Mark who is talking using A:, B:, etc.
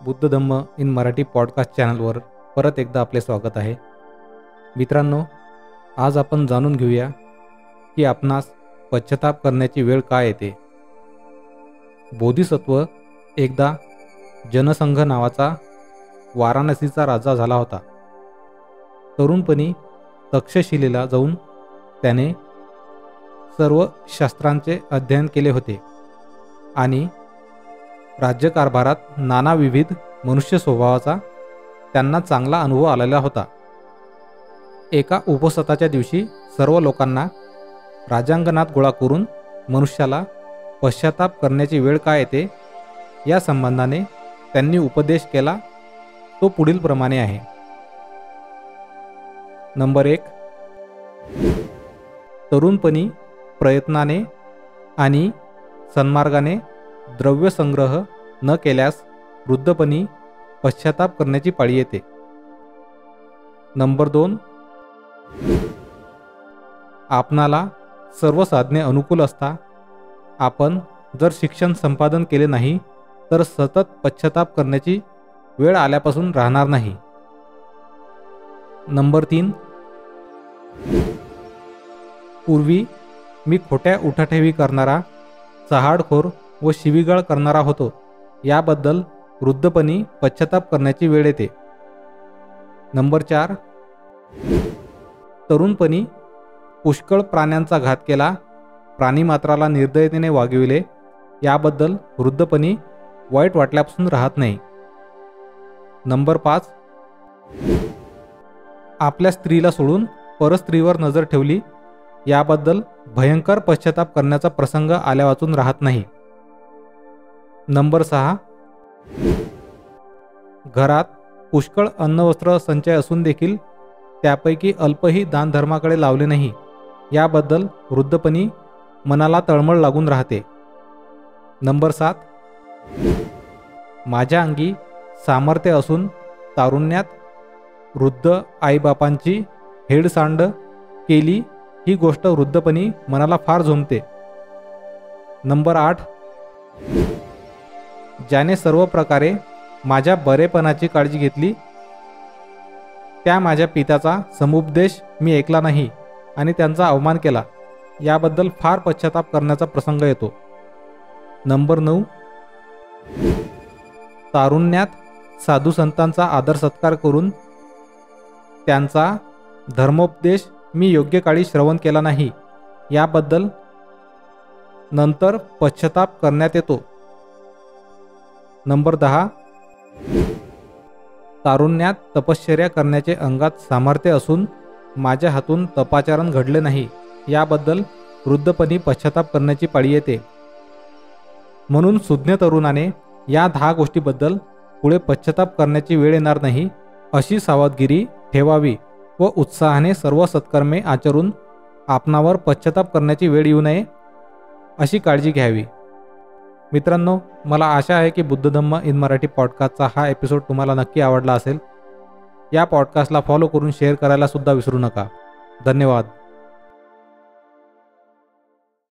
A: Buddha Dhamma in Marathi podcast चॅनलवर परत एकदा आपले स्वागत आहे. मित्रांनो, आज आपण जाणून घेऊया की आपणास पश्चाताप करण्याची वेळ का येते. बोधिसत्व एकदा जनसंघ नावाचा वाराणसीचा राजा झाला होता. तरुणपणी तक्षशिलेला जाऊन त्याने सर्व शास्त्रांचे अध्ययन केले होते आणि राज्यकारभारात नाना विविध मनुष्य स्वभावाचा त्यांना चांगला अनुभव आलेला होता. एका उपसताच्या दिवशी सर्व लोकांना राजांगणात गोळा करून मनुष्याला पश्चाताप करण्याची वेळ का येते या संबंधाने त्यांनी उपदेश केला. तो पुढील प्रमाणे आहे. नंबर 1. तरुणपणी प्रयत्नाने आणि सन्मार्गाने द्रव्य संग्रह न केल्यास वृद्धपणी पश्चाताप करण्याची पाळी येते. नंबर 2. आपणाला सर्व साधने अनुकूल असता आपण जर शिक्षण संपादन केले नाही तर सतत पश्चाताप करण्याची वेळ आल्यापासून राहणार नाही. नंबर 3. पूर्वी मी खोट्या उठाठेवी करणारा, चहाडखोर व शिवीगाळ करणारा होतो. याबद्दल वृद्धपणी पश्चाताप करण्याची वेळ येते. नंबर 4. तरुणपणी पुष्कळ प्राण्यांचा घात केला, प्राणीमात्राला निर्दयतेने वागविले. याबद्दल वृद्धपणी वाईट वाटल्यापासून राहत नाही. नंबर 5. आपल्या स्त्रीला सोडून परस्त्रीवर नजर ठेवली. याबद्दल भयंकर पश्चाताप करण्याचा प्रसंग आल्या वाचून राहत नाही. नंबर 6. घरात पुष्कळ अन्नवस्त्र संचय असून देखील त्यापैकी अल्पही दानधर्माकडे लावले नाही. याबद्दल वृद्धपणी मनाला तळमळ लागून राहते. नंबर 7. माझ्या अंगी सामर्थ्य असून तारुण्यात वृद्ध आईबापांची हेळसांड केली. ही गोष्ट वृद्धपणी मनाला फार झोंबते. नंबर 8. ज्याने सर्व प्रकारे माझ्या बरेपणाची काळजी घेतली त्या माझ्या पित्याचा समुपदेश मी ऐकला नाही आणि त्यांचा अवमान केला. याबद्दल फार पश्चाताप करण्याचा प्रसंग येतो. नंबर 9. तारुण्यात साधू संतांचा आदर सत्कार करून त्यांचा धर्मोपदेश मी योग्य काळी श्रवण केला नाही. याबद्दल नंतर पश्चाताप करण्यात येतो. नंबर 10. तारुण्यात तपश्चर्या करण्याचे अंगात सामर्थ्य असून माझ्या हातून तपाचरण घडले नाही. याबद्दल वृद्धपणी पश्चाताप करण्याची पाळी येते. म्हणून सुज्ञ तरुणाने या 10 गोष्टीबद्दल पुढे पश्चाताप करण्याची वेळ येणार नाही अशी सावधगिरी ठेवावी व उत्साहाने सर्व सत्कर्मे आचरून आपणावर पश्चाताप करण्याची वेळ येऊ नये अशी काळजी घ्यावी. मित्रांनो, मला आशा आहे की बुद्ध धम्म इन मराठी पॉडकास्टचा हा एपिसोड तुम्हाला नक्की आवडला असेल. या पॉडकास्टला फॉलो करून शेअर करायला सुद्धा विसरू नका. धन्यवाद.